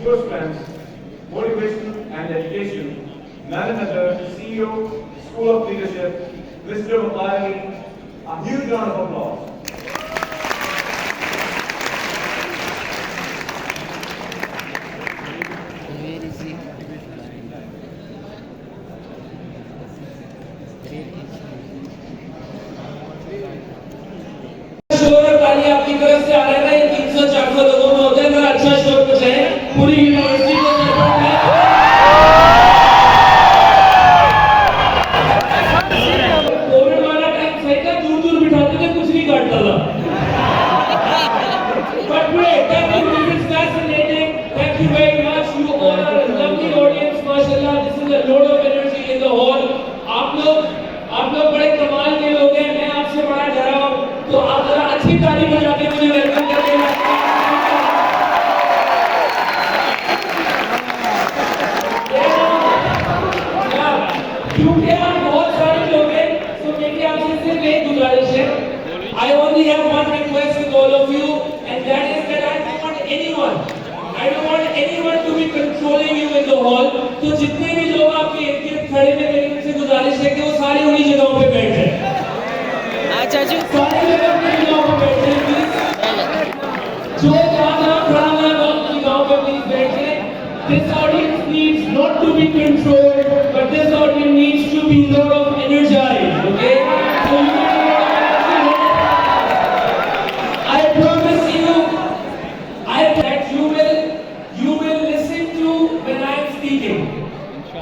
your strengths, motivation and dedication, none other CEO, School of Leadership, Mr. Mukari. A huge round of applause. Where is he? शोर ताली आपकी तरफ से आ रहा है। 300-400 लोगों में होता है, मेरा अच्छा शोर बजाए पूरी यूनिवर्सिटी को दर्पण में। कोविड वाला टाइम सही था, दूर-दूर बिठाते थे, कुछ नहीं काटता था। But great, thank you, this is fascinating. Thank you very much. You all are a lovely audience, माशाल्लाह. This is a load of energy in the hall. आप लोग बड़े कमाल के लोग हैं। मैं आपसे बड़ा डरा हूँ, तो आप जरा अच्छी ताली बजा के मुझे वेलकम कर देना। क्योंकि आप बहुत सारे लोग हैं, तो मेरी आपसे सिर्फ एक गुजारिश है। I only have one request with all of you, and that is that I don't want anyone to be controlling you in the hall. तो जितने भी लोग आपके इर्द-गिर्द खड़े हैं, मेरी उनसे गुजारिश है कि वो सारे उन्हीं जगहों पे बैठ जाएं। चाचू सारे लोग अपनी जगहों पे बैठ जाएं, प्लीज। जो जहाँ खड़ा है वो अपनी जगहों पे प्लीज बैठ जाएं। This audience needs not to be controlled, but this audience needs to be lot of energized. Okay? So you need a lot of energy. I promise you, that you will listen to when I am speaking.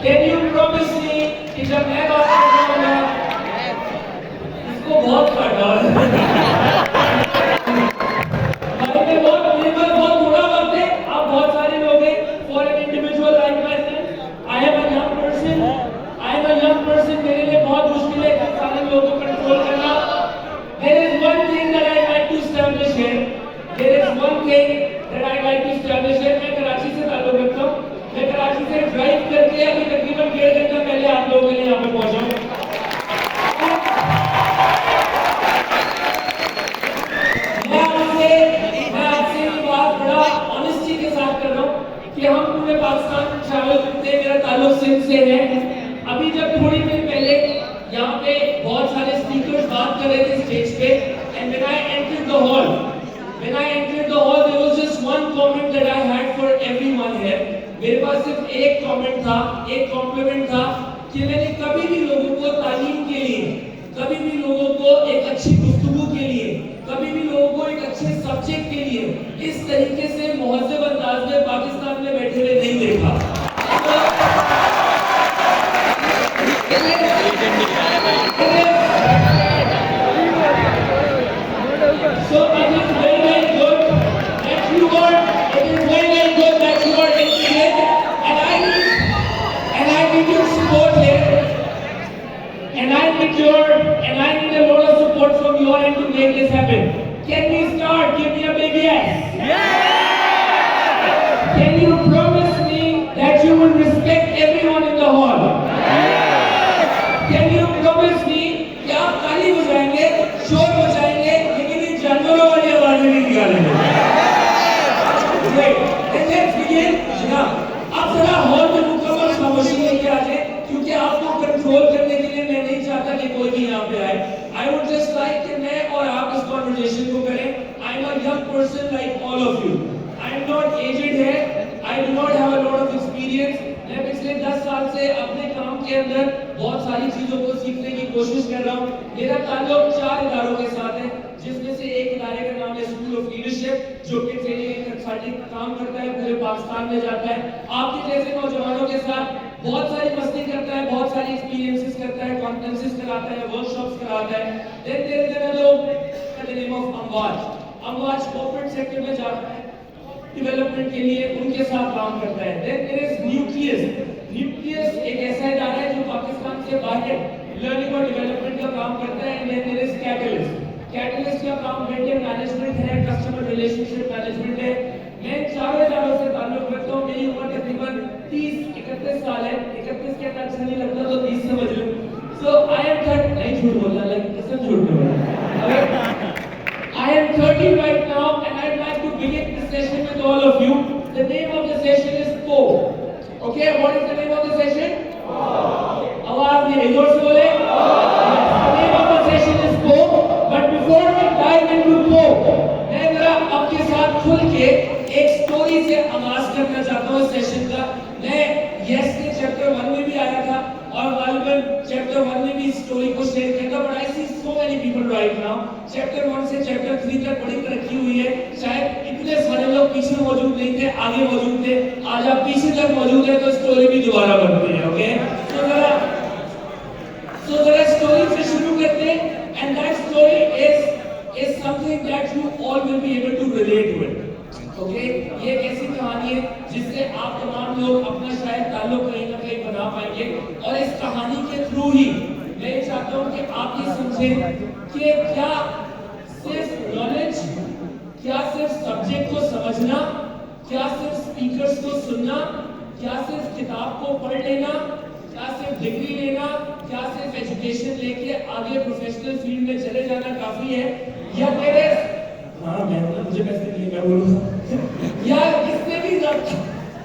Can you promise me कि जब मैं बात करूँगा, इसको बहुत काटा भाई मैं बहुत मेरे पास बहुत थोड़ा वक्त है। आप बहुत सारे लोग हैं। For an individual like myself, I am a young person. मेरे लिए बहुत मुश्किल है सारे लोगों को कंट्रोल करना। There is one thing that I like to establish here. मैं कराची से ताल्लुक रखता हूँ। मैं कराची से ड्राइव करके अभी तकरीबन 1.5 घंटा पहले आप लोगों के लिए यहाँ पे पहुँचा हूँ। मैं आपसे ये बात बड़ा ऑनेस्टी के साथ कर रहा हूँ कि हम पूरे पाकिस्तान ट्रैवल करते हैं। मेरा ताल्लुक सिंध से है। अभी जब थोड़ी देर पहले यहाँ पे बहुत सारे स्पीकर्स बात कर रहे थे स्टेज पे, and when I entered the hall, there was just one comment that I had for everyone here. मेरे पास सिर्फ एक कमेंट था, एक कॉम्प्लीमेंट था कि मैंने कभी भी लोगों को तालीम के लिए, कभी भी लोगों को एक अच्छी गुफ्तगू के लिए, कभी भी लोगों को एक अच्छे सब्जेक्ट के लिए इस तरीके से मुहज़्ज़ब अंदाज में पाकिस्तान में बैठे हुए नहीं देखा। So it is very good that you are interested, and I need your support here, and I need a lot of support from your end to make this happen. Can we start? Give me a big yes. Yes. Can you promise me that you will respect everyone in the hall? Yes. Can you promise me कि आप ताली बजाएंगे, शोर बजाएंगे, लेकिन इन जानवरों वाली आवाजें नहीं निकालेंगे? Great. Let's begin. जनाब, आप जरा हॉल में मुकम्मल खामोशी लेके आ जाए, क्योंकि आपको कंट्रोल करने के लिए मैं नहीं चाहता कि कोई भी यहाँ पे आए। I would just like कि मैं और आप इस conversation को करें। I am a young person like all of you. I am not aged here. I do not have a lot of experience. मैं पिछले 10 साल से अपने काम के अंदर बहुत सारी चीजों को सीखने की कोशिश कर रहा हूँ। मेरा ताल्लुक 4 इदारों के साथ है, जिसमें से एक इदारे का नाम है स्कूल ऑफ लीडरशिप, जो कि ट्रेनिंग एंड कंसल्टिंग का काम करता है, पूरे पाकिस्तान में जाता है। आपके जैसे नौजवानों के साथ बहुत सारी मस्ती करता है, बहुत सारी एक्सपीरियंसेस करता है, कॉन्फ्रेंसेस कराता है, वर्कशॉप्स कराता है। Then there is another the name of अमवाज कॉर्पोरेट सेक्टर में जाता है, डेवलपमेंट के लिए उनके साथ काम करता है। देन देयर इज न्यूक्लियस एक ऐसा इदारा है जो पाकिस्तान से बाहर लर्निंग और डेवलपमेंट का काम करता है। देन देयर इज कैटलिस्ट का काम वेंडर मैनेजमेंट है, कस्टमर रिलेशनशिप मैनेजमेंट है। मैं चारों इदारों से ताल्लुक रखता हूँ। मेरी उम्र तकरीबन 30-31 साल है। 31 के अच्छा नहीं लगता तो 30 समझ लो। सो आई एम 30, नहीं झूठ बोलना, लाइक कसम झूठ नहीं बोलना। I am 30 right now, and I'd like to begin this session with all of you. The name of the session is आवाज नहीं रही, जोर से बोले। The name of the session is Pope, but before we dive into Pope, मैं जरा आपके साथ खुल के एक स्टोरी से आगाज करना चाहता हूँ सेशन का। मैं यस के चैप्टर 1 में भी आया था और गालिबन चैप्टर 1 में भी इस स्टोरी को शेयर किया था, but I see so many people right now chapter 1 से चैप्टर 3 तक बड़ी तरक्की हुई है। शायद इतने सारे लोग पीछे मौजूद नहीं थे, आगे मौजूद थे। आज आप पीछे तक मौजूद है तो स्टोरी भी दोबारा बनती है। ओके, so जरा स्टोरी से शुरू करते हैं। And that story is something that you all will be able to relate with. Okay, ये एक ऐसी कहानी है जिससे आप तमाम लोग अपना शायद ताल्लुक कहीं ना कहीं बना पाएंगे। और इस कहानी के थ्रू ही मैं चाहता हूँ कि आप ये समझें कि क्या सिर्फ नॉलेज, क्या सिर्फ सब्जेक्ट को समझना, क्या सिर्फ स्पीकर्स को सुनना, क्या सिर्फ किताब को पढ़ लेना, क्या सिर्फ डिग्री लेना, क्या सिर्फ एजुकेशन लेके आगे प्रोफेशनल फील्ड में चले जाना काफी है, या मेरे मुझे कैसे नहीं मैं बोलूँगा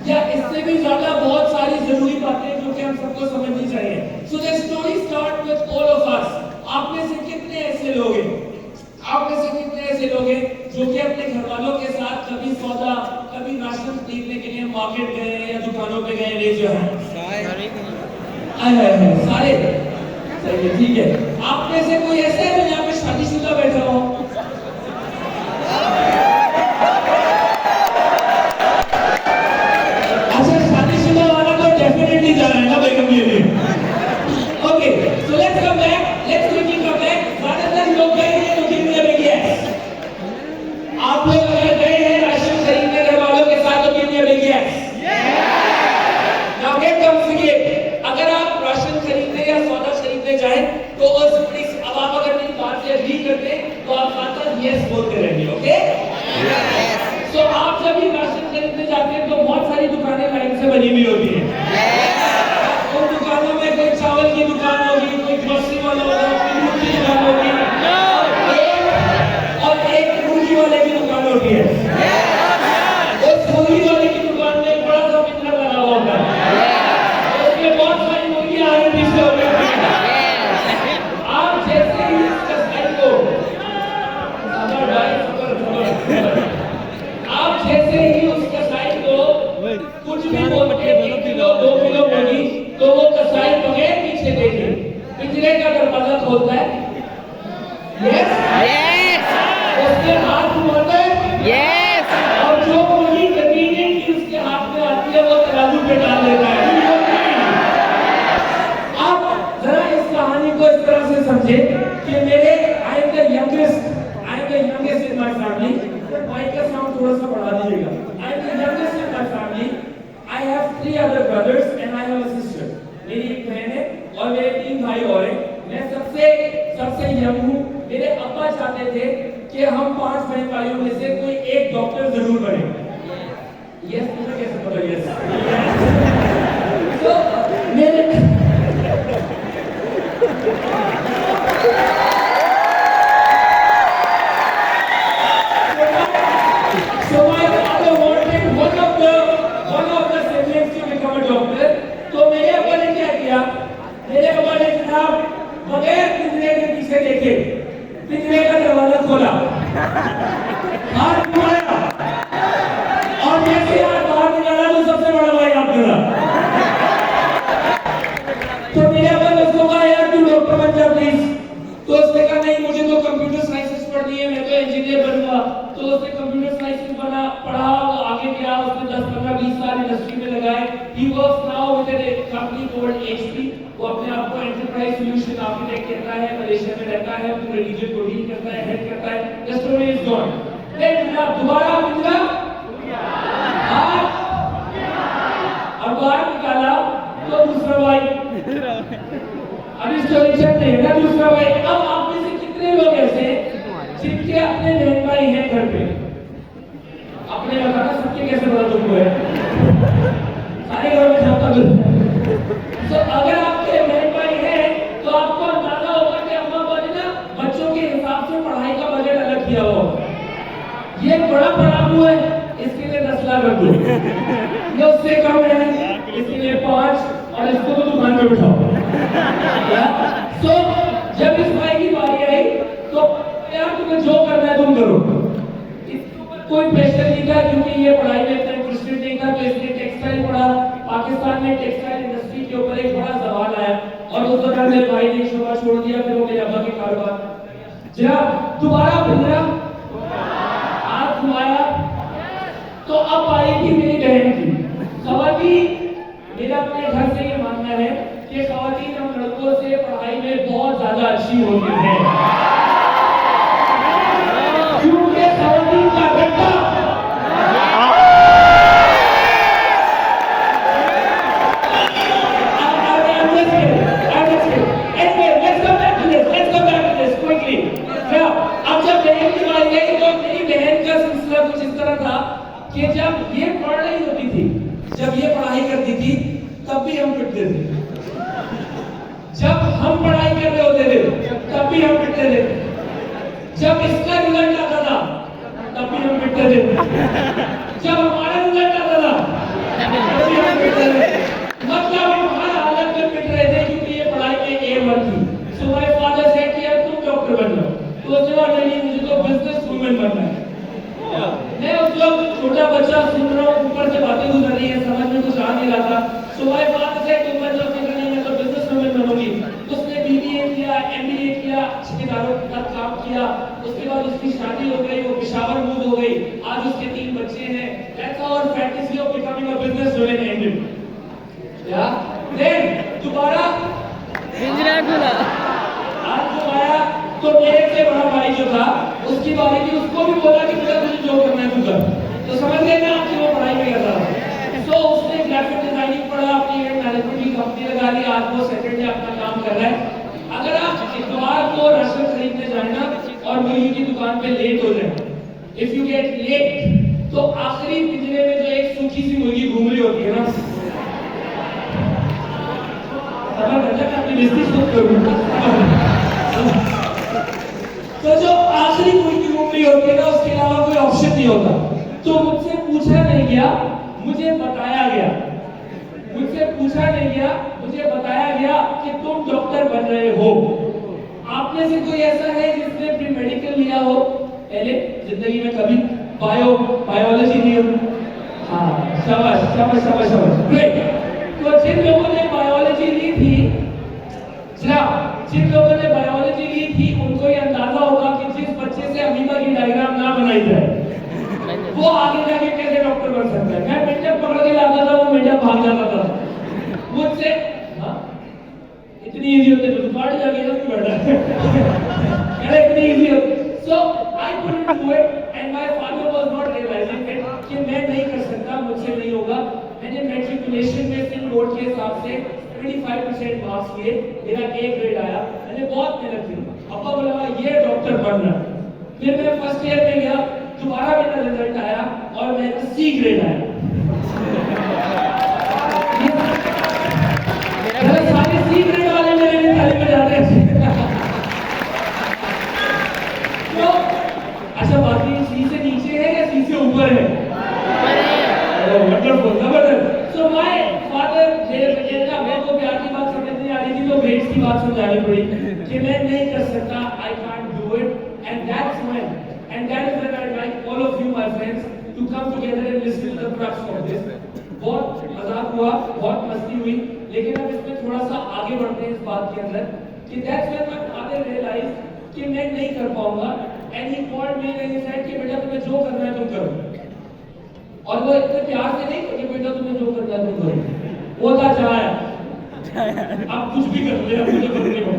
या इससे भी ज्यादा बहुत सारी जरूरी बातें जो कि हम सबको समझनी चाहिए। So the story start with all of us. आप में से कितने ऐसे लोग हैं जो कि अपने घर वालों के साथ कभी सौदा, कभी राशन खरीदने के लिए मार्केट गए या दुकानों पे गए? Raise your hand. सारे सही है, ठीक है। आप में से कोई ऐसे है यहाँ पे शादीशुदा बैठा हो? अच्छा, शादीशुदा वाला तो डेफिनेटली जा रहा है ना भाई कभी भी। Okay, so let's come back. ज्यादातर लोग गए हैं तो कितने में गया? आप लोग अगर गए हैं राशन खरीदने घर वालों के साथ तो कितने में गया? नाउ गेट कम फॉरगेट, अगर आप राशन खरीदने या सौदा खरीदने जाएं तो अब आप अगर मेरी बात से एग्री करते तो आप साथ यस बोलते रहेंगे। ओके, सो आप जब भी राशन खरीदने जाते हैं तो बहुत सारी दुकानें लाइन से बनी हुई होती हैं। उन दुकानों में कोई चावल की दुकान होगी, कोई ग्रोसरी वाला होगा, कोई दूध की दुकान होगी और एक मुर्गी वाले की दुकान होती है। उस मुर्गी वाले की दुकान में एक बड़ा सा पिंजरा लगा हुआ होता है, उसमें बहुत सारी मुर्गियां आगे पीछे होती हैं। आप जैसे ही इस कसाई को उस कसाई को कुछ भी बोलते हैं 1 किलो 2 किलो मुर्गी, तो वो कसाई बगैर पीछे देखे पिंजरे का दरवाजा खोलता है। यस, उसके हाथ घुमाता है और जो मुर्गी कन्वीनियंटली उसके हाथ में आती है वो तराजू पे डाल देता है। आप जरा इस कहानी को इस तरह से समझे कि मेरे I am the youngest in my family. Mike का साउंड थोड़ा सा बढ़ा दीजिएगा। I am the youngest in my family. I have 3 other brothers and I have a sister। मेरी एक बहन है और मेरे 3 भाई और हैं। मैं सबसे यंग हूँ। मेरे अब्बा चाहते थे कि हम 5 बहन भाइयों में से कोई एक डॉक्टर जरूर बने। यस, मुझे कैसे पता? यस, तो मेरे so my father wanted one of the siblings to become a doctor। तो मेरे अब्बा ने क्या किया? मेरे अब्बा ने जनाब बगैर पिंजरे के पीछे देखे पिंजरे का दरवाजा खोला, हाथ घुमाया और जैसे हाथ बाहर निकाला तो सबसे बड़ा भाई आप खड़ा। तो मेरे अब्बा ने उसको कहा यार तू डॉक्टर बन जा प्लीज। तो उसने कहा नहीं, मुझे तो कंप्यूटर साइंसेस पढ़नी है, मैं तो इंजीनियर बनूंगा। तो उसने कंप्यूटर साइंसेस पढ़ा, वो आगे गया, उसने 10, 15, 20 साल इंडस्ट्री में लगाए। He works now with a company called HP। वो अपने आप को एंटरप्राइज सॉल्यूशन आर्किटेक्ट कहता है, मलेशिया में रहता है, पूरे रीजन को डील करता है, हेड करता है। The story is gone. Then दोबारा पिंजरा और बाहर निकाला तो दूसरा भाई, अभी स्टोरी चल रही है ना, दूसरा भाई। अब आप में से कितने लोग ऐसे जिनके अपने बहन भाई हैं घर पे? अपने बताना सबके कैसे बड़ा दुख है, सारे घर में जाता है। तो अगर आपके बहन भाई हैं तो आपको अंदाजा होगा कि अम्मा बाबा ने ना बच्चों के हिसाब से पढ़ाई का बजट अलग किया होगा। ये बड़ा पढ़ाकू है इसके लिए 10 लाख रख दो, ये उससे कम है इसके लिए 5 और इसको तो दुकान पे बिठाओ। तो जब इस भाई की बारी आई तो यार तुम्हें जो करना है तुम करो, इसके ऊपर कोई प्रेशर नहीं था क्योंकि ये पढ़ाई में इतना इंटरेस्टेड नहीं था। तो इसने टेक्सटाइल पढ़ा। पाकिस्तान में टेक्सटाइल इंडस्ट्री के ऊपर एक बड़ा सवाल आया और उस दौरान मेरे भाई ने शोभा छोड़ दिया। फिर वो मेरे अब्बा के कारोबार जब दोबारा बंदा हाथ घुमाया तो अब आई थी मेरी बहन की। खवातीन, मेरा अपने घर से ये मानना है कि खवातीन हम लड़कों से पढ़ाई में बहुत ज्यादा अच्छी होती हैं, क्योंकि खवातीन का बेटा कि जब ये पढ़ रही होती थी, जब ये पढ़ाई करती थी, तब भी हम पिटते थे। जब हम पढ़ाई कर रहे होते थे तब भी हम पिटते थे। जब इसका रिजल्ट आता था तब भी हम पिटते थे। जब हमारा रिजल्ट आता था तब भी हम पिटते थे। मतलब हम हर हालत में पिट रहे थे क्योंकि ये पढ़ाई में A1 थी। सो माय फादर सेड कि यार तुम डॉक्टर बन जाओ। तो उसने कहा नहीं, मुझे तो बिजनेस वुमेन बनना है। मैं उस वक्त छोटा बच्चा सुन रहा हूँ, ऊपर से बातें गुजर रही है, समझ में कुछ आ नहीं रहा था। सो माय फादर सेड तुम बन जाओ। मैं तो बिजनेस वुमेन बनूंगी। उसने BBA किया, MBA किया, अच्छे इदारों के साथ काम किया। उसके बाद उसकी शादी हो गई, वो पेशावर मूव हो गई। आज उसके 3 बच्चे हैं। That's our fantasy of becoming a business women ended. या देन दोबारा आज जो आया तो मेरे से बड़ा भाई जो था उसकी बारी थी, उसको भी बोला कि बेटा तुझे जो करना है तू कर। तो समझ गए ना कि वो पढ़ाई में कर रहा था। सो उसने ग्राफिक डिजाइनिंग पढ़ा, अपनी इवेंट मैनेजमेंट की कंपनी लगा ली। आज वो सेकंड डे अपना काम कर रहा है। अगर आप इतवार को राशन खरीदने जाए ना और मुर्गी की दुकान पे लेट हो जाए, इफ यू गेट लेट, तो आखिरी पिंजरे में जो एक सूखी सी मुर्गी घूम रही होती है ना, अपनी बेइज्जती खुद करूंगा। तो जो आखिरी मुर्गी घूम रही होती है ना, उसके अलावा कोई ऑप्शन नहीं होता। तो मुझसे पूछा नहीं गया, मुझे बताया गया। मुझसे पूछा नहीं गया, मुझे बताया गया कि तुम डॉक्टर बन रहे हो। आप में से कोई ऐसा है जिसने प्री मेडिकल लिया हो पहले जिंदगी में कभी? बायोलॉजी ली हो? हाँ, शाबाश शाबाश शाबाश शाबाश, ग्रेट। तो जिन लोगों ने बायोलॉजी ली थी, जिन लोगों ने बायोलॉजी ली थी, उनको ये अंदाजा होगा कि जिस बच्चे से अमीबा की डायग्राम ना बनाई जाए वो आगे जाके कैसे डॉक्टर बन सकता है। मैं मेंढक पकड़ के लाता था, वो मेंढक भाग जाता था मुझसे। हाँ, इतनी इजी होती तो काट जाके ना बैठा अरे इतनी इजी होती। So I couldn't do it and my father was not realising it कि मैं नहीं कर सकता, मुझसे नहीं होगा। मैंने मैट्रिकुलेशन में सिर्फ बोर्ड के हिसाब से 25% मार्क्स किए, मेरा A ग्रेड आया। मैंने बहुत मेहनत की। अब्बा बोला ये डॉक्टर बनना। फिर मैं फर्स्ट ईयर में गया, दोबारा मेरा रिजल्ट आया और मेरा C ग्रेड आया। सारे C ग्रेड वाले मेरे लिए ताली बजाते हैं। तो अच्छा, बाकी C से नीचे है या C से ऊपर है? वंडरफुल, जबरदस्त। सो माय फादर, मैं तो प्यार की बात समझ नहीं आ रही थी तो ग्रेड्स की बात समझानी पड़ी कि मैं नहीं कर सकता, I can't do it. And that's when that is when I like all of you, my friends, to come together and listen to the crux of this. बहुत मजाक हुआ, बहुत मस्ती हुई, लेकिन अब इसमें थोड़ा सा आगे बढ़ते हैं इस बात के अंदर कि that's when my father realized कि मैं नहीं कर पाऊंगा, and he called me and he said कि बेटा तुम्हें जो करना है तुम करो। और वो इतने प्यार से नहीं कि बेटा तुम्हें जो करना है तुम करो, वो था चाहे अब कुछ भी कर ले, अब मुझे करने को।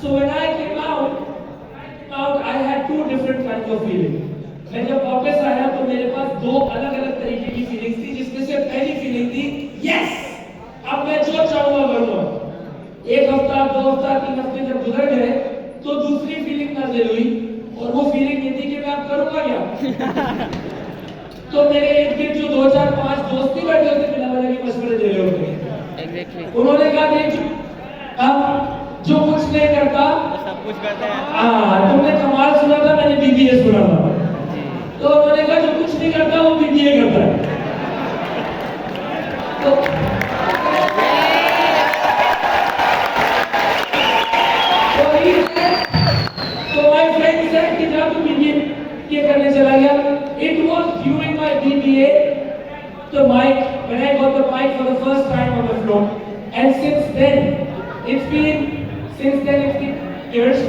So when I came out, I had two different kinds of feelings. मैं जब वापस आया तो मेरे पास दो अलग अलग तरीके की फीलिंग्स थी, जिसमें से पहली फीलिंग थी यस, अब मैं जो चाहूंगा करूंगा। एक हफ्ता, 2 हफ्ता, 3 हफ्ते जब गुजर गए तो दूसरी फीलिंग नाज़िल हुई, और वो फीलिंग ये थी कि मैं अब करूंगा क्या। तो मेरे एक दिन जो 2, 4, 5 दोस्त ही बैठे होते बिना वजह के मशवरे दे रहे होते, उन्होंने कहा देख अब जो कुछ नहीं करता सब कुछ करता है। हाँ, तुमने कमाल सुना था, मैंने BBA सुना था। तो उन्होंने कहा जो कुछ नहीं करता वो BBA करता है। तो the mic, when I got the mic for the first time on the floor. And since then, it's been years.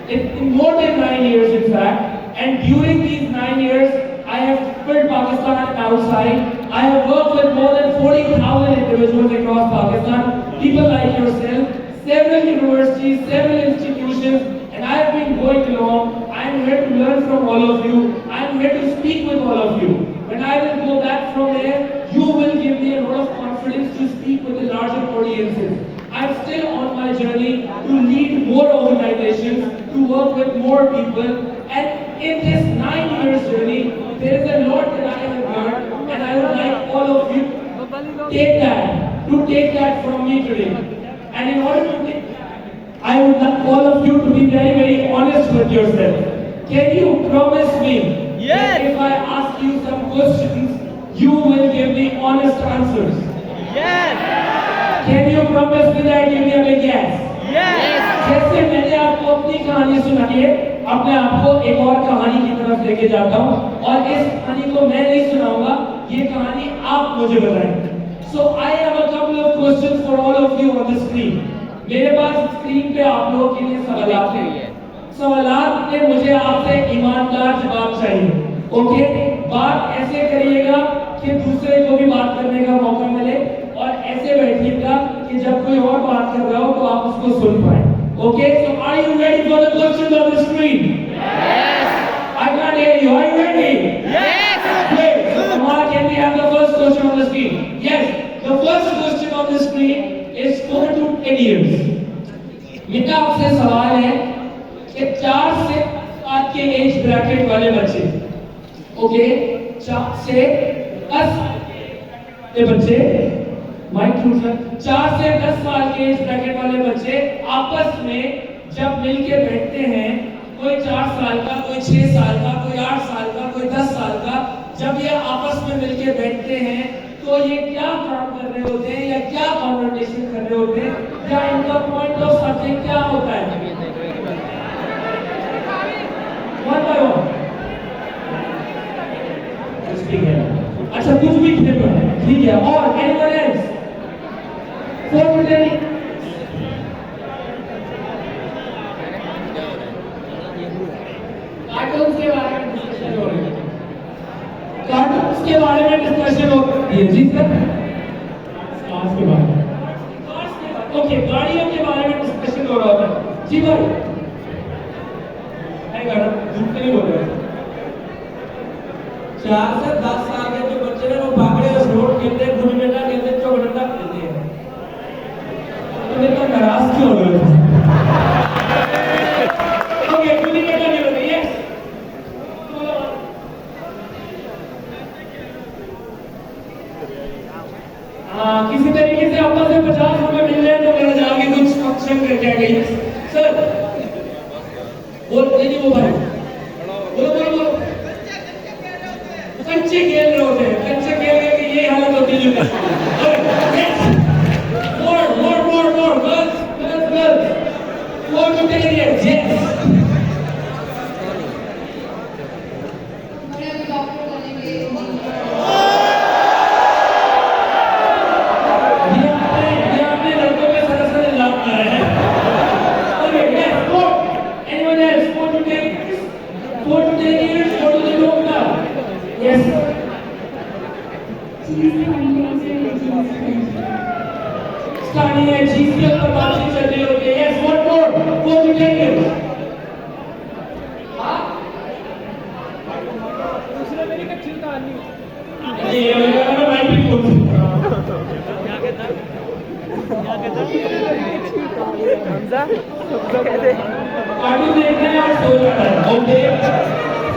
It's been more than 9 years in fact. And during these 9 years, I have built Pakistan outside. I have worked with more than 40,000 individuals across Pakistan, people like yourself, several universities, several institutions, and I have been going along. I am here to learn from all of you. I am here to speak with all of you. When I will go back from there, you will give me a lot of confidence to speak with the larger audiences. I'm still on my journey to lead more organizations, to work with more people, and in this 9 years journey, there is a lot that I have learned, and I would like all of you to take that from me today. And in order to take, I would like all of you to be very, very honest with yourself. Can you promise me that if I ask you some questions, you will give me honest answers? Can you promise me that you will be yes? जैसे मैंने आपको अपनी कहानी सुनाई है, अपने आप को एक और कहानी की तरफ लेके जाता हूँ, और इस कहानी को मैं नहीं सुनाऊंगा, ये कहानी आप मुझे बताएं. So I have a couple of questions for all of you on the screen. मेरे पास स्क्रीन पे आप लोगों के लिए सवालात हैं. सवालात में मुझे आपसे ईमानदार जवाब चाहिए. ओके? बात ऐसे करिएगा कि दूसरे को भी बात करने का मौका मिले, और ऐसे बैठिएगा कि जब कोई और बात कर रहा हो तो आप उसको सुन पाए. Okay, so are you ready for the questions on the screen? Yes. I can't hear you. Are you ready? Yes. Great. So Kumar, can we have the first question on the screen? Yes. The first question on the screen is 4 to 10 years. मेरा आपसे सवाल है कि 4 से 7 के age bracket वाले बच्चे, okay, 4 से 10 के बच्चे, माइक थ्रू सर, 4 से 10 साल के एज ब्रैकेट वाले बच्चे आपस में जब मिलके बैठते हैं, कोई 4 साल का, कोई 6 साल का, कोई 8 साल का, कोई 10 साल का, जब ये आपस में मिलके बैठते हैं तो ये क्या काम कर रहे होते हैं या क्या कन्वर्सेशन कर रहे होते हैं, या इनका पॉइंट ऑफ सब्जेक्ट क्या होता है? One by one. अच्छा, कुछ भी खेल रहा है, ठीक है. और एनीवन एल्स? कार्टून्स के बारे में डिस्कशन हो रही है. कार्टून्स के बारे में डिस्कशन हो रही है. जी सर. कार्स के बारे में. ओके, गाड़ियों के बारे में डिस्कशन हो रहा है. जी भाई. नहीं मैडम, झूठ नहीं बोल रहे. 4 से 10 साल के जो बच्चे हैं वो भागड़े रोड खेलते हैं, गुल्ली डंडा खेलते हैं, चौक डंडा खेलते हैं. तो मैं तो नाराज क्यों हो रहे हो? ओके, गुल्ली डंडा खेलते हैं. यस. किसी तरीके से आपस में 50 रुपए मिल रहे हैं तो मेरा जाके कुछ फंक्शन करके आ गई. सर बोल नहीं वो भाई, बोलो. कच्चे खेल रहे होते हैं, कच्चे खेल के ये हालत होती है. more girls 4 to 10 years. Yes. Starting at GCL पर बातचीत चल रही होती है. Yes, what more? 4 to 10 years. हाँ? दूसरे मेरी कच्ची कहानी. ये वाला मैं माइक भी खोल. क्या कहता? हमजा? कहते? कार्टून देखते हैं और सो जाता है. ओके.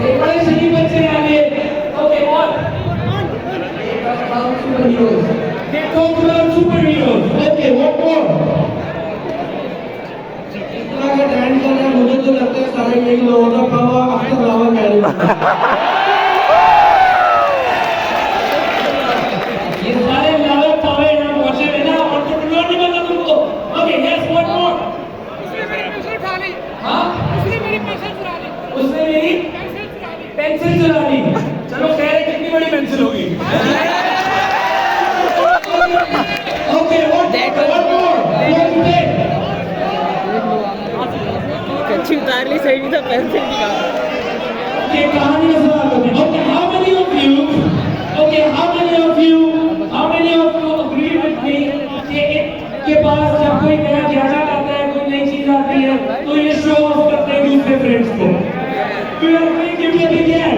एक बड़े शरीफ बच्चे आ गए. ओके, और superheroes. They talk about superheroes. Okay, what more? इतना का ट्रेंड चल रहा है, मुझे तो लगता है सारे यही लोगों का पावा आफ्टर लावा मैरिज. ये सारे लावे पावे ना पहुंचे हैं ना, एंटरप्रेन्योर नहीं बनना तुमको. Okay, yes, what more? उसने मेरी पेंसिल उठा ली. हाँ? उसने मेरी पेंसिल चुरा ली. उसने मेरी पेंसिल चुरा ली. चलो कह रहे कितनी बड़ी पेंसिल होगी? Okay, कहानी का सवाल करते हैं. Okay, how many of you agree with me कि पास जब कोई नया गैजेट आता है, कोई नई चीज आती है, तो ये शो ऑफ करते हैं दूसरे फ्रेंड्स को. Do you agree? Give me a big yes.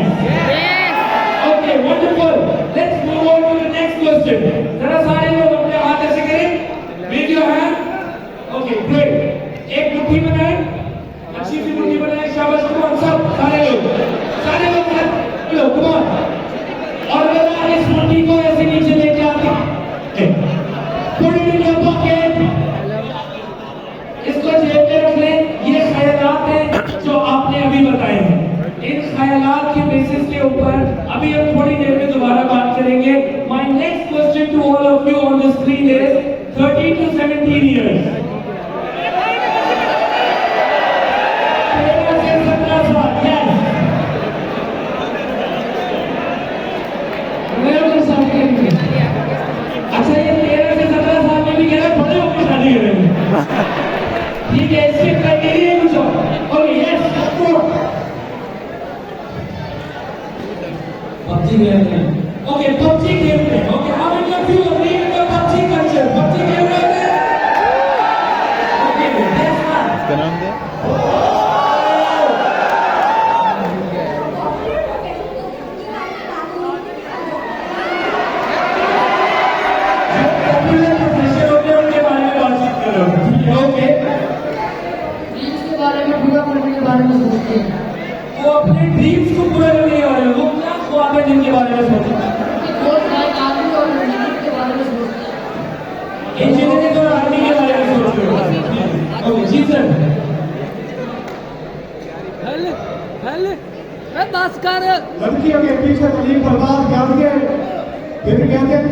Okay, wonderful. Let's move on to the next question. जरा सारे लोग अपने हाथ ऐसे करें. Raise your hand. Okay, great. एक मुट्ठी बनाएं. अच्छी सी मुट्ठी बनाएं. शाबाश, come on, सब सारे लोग लो, come on. और जरा इस मुट्ठी को ऐसे नीचे लेके आते. Put it in your pocket. इसको जेब में रख लें. ये ख्यालात हैं जो आपने अभी बताए हैं. इन ख्यालात के बेसिस के ऊपर अभी हम थोड़ी देर में दोबारा बात करेंगे. My next question to all of you on the screen is 13 to 17 years. 13 से 17 साल. Yes. अच्छा, ये 13 से 17 साल में भी कह रहे बड़े होकर शादी करेंगे. ठीक है, इसके क्राइटेरिया कुछ और. ओके, यस, PUBG खेलते हैं. ओके, PUBG खेलते हैं. Okay, how many of you agree with the PUBG culture? PUBG खेल रहे हैं? Okay, that's nice. इसका नाम क्या है? पॉपुलर प्रोफेसर होते हैं, उनके बारे में बातचीत कर रहे हो. ठीक है, ओके. ड्रीम्स के बारे में, पूरा करने के बारे में सोचते हैं. वो अपने ड्रीम्स को पूरा करने के बारे में, वो क्या ख्वाब है जिनके बारे में सोचते हैं? बहुत सारे आदमी और इंजीनियर के बारे में सोचते हैं. इंजीनियरिंग और आर्मी के बारे में सोचते हो. ओके, जी सर. बस कर. लड़कियों के पीछे तालीम बर्बाद करके फिर कहते हैं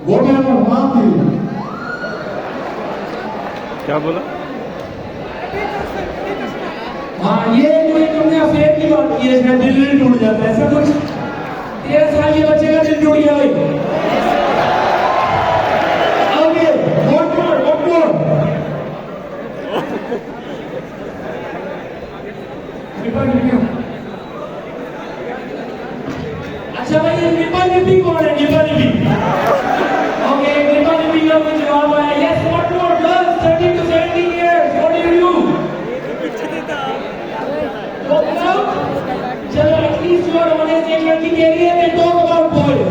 वो क्या मां थी. क्या बोला? हाँ, ये कोई तुमने अफेयर की बात की है, इसमें दिल टूट जाता है. ऐसा कुछ 13 साल के बच्चे का दिल टूट गया भाई. Okay, what more. अच्छा भाई, ये निपा निपी कौन है? निपा निपी. ओके, निपा निपी का कोई जवाब आया. Yes, what more girls 13 to 17 years, what do you do? चलो, एटलीस्ट यू आर ऑनेस्ट. एक लड़की कह रही है they talk about boys.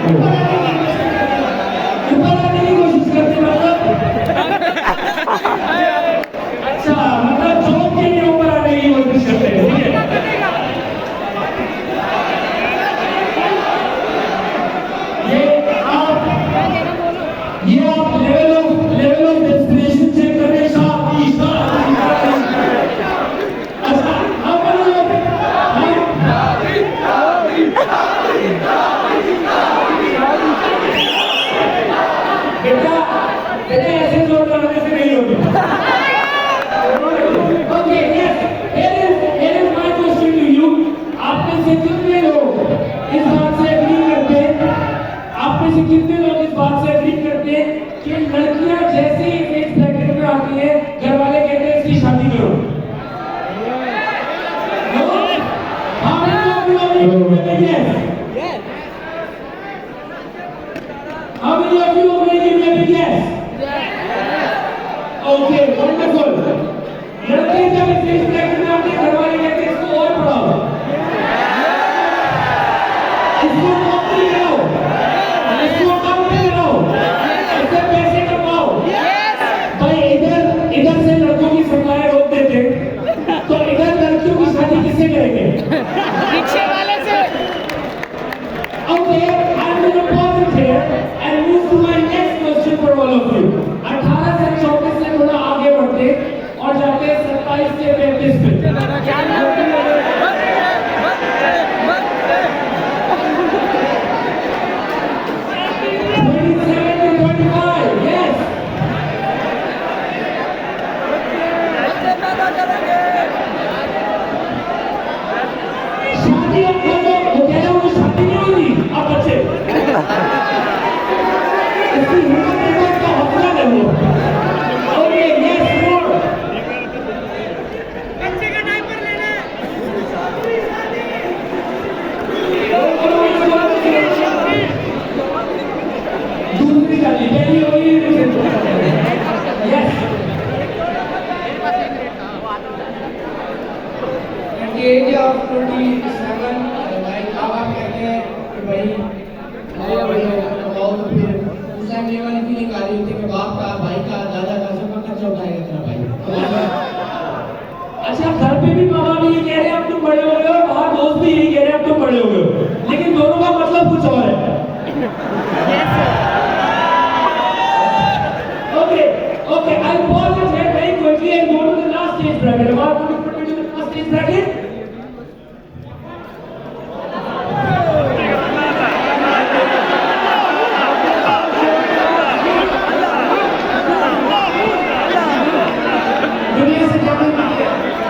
ऊपर आने की कोशिश करते मतलब अच्छा मतलब जॉब के लिए ऊपर आने की कोशिश करते हैं ठीक है ये आप लेवल ऑफ डेस्टिनेशन चेक करने का अच्छा हम बेटा बेटा ऐसे जोर लगाने से नहीं होगी okay yes here is my question to you आप में से कितने लोग इस बात से एग्री करते हैं आप में से कितने लोग इस बात से एग्री करते हैं कि लड़कियां जैसे ही एज ब्रैकेट में आती है घर वाले कहते हैं इसकी शादी करो हाँ मैं How many of you agree with me? Yes. Okay, wonderful. लड़के जब इस एज ब्रैकेट में आते हैं घर वाले कहते हैं इसको और पढ़ाओ इसको नौकरी कराओ इसको काम पे लगाओ इससे पैसे कमाओ भाई इधर से लड़कों की सप्लाई रोक देते तो इधर लड़कियों की शादी किससे करेंगे रिक्शे वाले से Okay, I'm going to pause it here and move to my next question for all of you. 18 से 24 से थोड़ा आगे बढ़ते और जाते 27 से 35 पे। शादी अब करो, वो कह रहे हो शादी नहीं होगी, अब बच्चे। इसकी हिम्मत देखो, इसका हौसला देखो। Okay, yes, more. बच्चे का डायपर लेना दूसरी शादी पहली होगी yes At the age of 27, like अब आप कहते हैं कि भाई बहुत फिर उस टाइम ये वाली फीलिंग आ रही होती है कि बाप का भाई का दादा का सबका खर्चा उठाएगा तेरा भाई अच्छा घर पे भी माँ बाप ये कह रहे हैं अब तुम बड़े हो गए हो बाहर दोस्त भी यही कह रहे हैं अब तुम बड़े हो गए हो लेकिन दोनों का मतलब कुछ और है okay I'll pause it here very quickly and go to the last stage bracket am I going to put it to the last stage bracket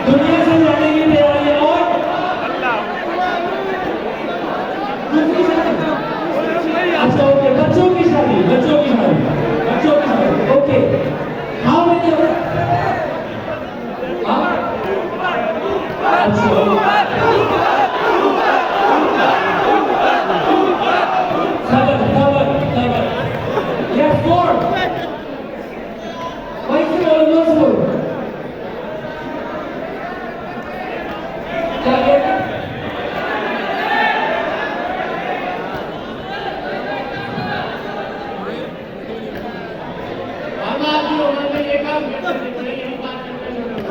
दुनिया से जाने की तैयारी है और अच्छा ओके बच्चों की शादी okay how many yes 4 why is it almost 4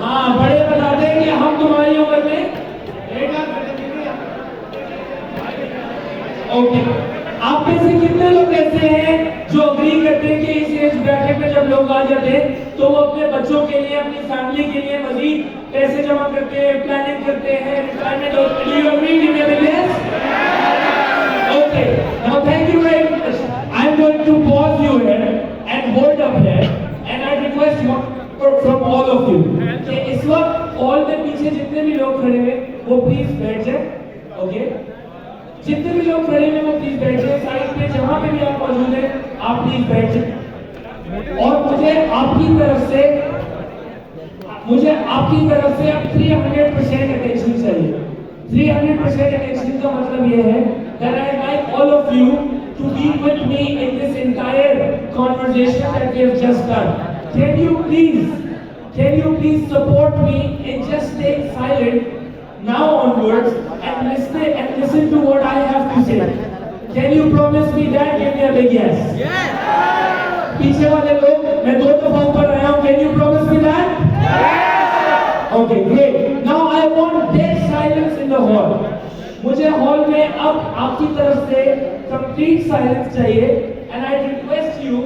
हाँ बड़े बताते हैं कि हम तुम्हारी उम्र में ओके आप में से कितने लोग ऐसे हैं जो अग्री करते हैं कि इस एज ब्रैकेट में जब लोग आ जाते हैं तो वो अपने बच्चों के लिए अपनी फैमिली के लिए मजीद पैसे जमा करते हैं प्लानिंग करते हैं रिटायरमेंट और do you agree with me yes okay now thank you very much I am going to pause you here and hold up here and I request from all of you कि इस वक्त all में पीछे जितने भी लोग खड़े हैं वो प्लीज बैठ जाए ओके जितने भी लोग खड़े हैं वो प्लीज बैठ जाए साइड पे जहां पे भी आप मौजूद हैं आप प्लीज बैठ जाए और मुझे आपकी तरफ से अब 300% अटेंशन चाहिए 300% अटेंशन का मतलब ये है that I like all of you to be with me in this entire conversation that we have just done. Can you please support me and just stay silent now onwards and listen to what I have to say. Can you promise me that? Give me a big yes. पीछे वाले लोग मैं 2 दफा ऊपर आया हूँ. Can you promise me that? Okay, great. Now I want dead silence in the hall. मुझे hall में अब आपकी तरफ से complete silence चाहिए. And I request you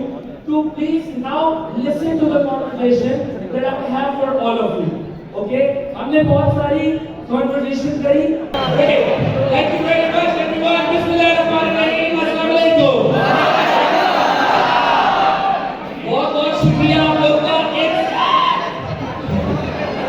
to please now listen to the conversation that I have for all of you. Okay? हमने बहुत सारी conversation करी. Great. Thank you very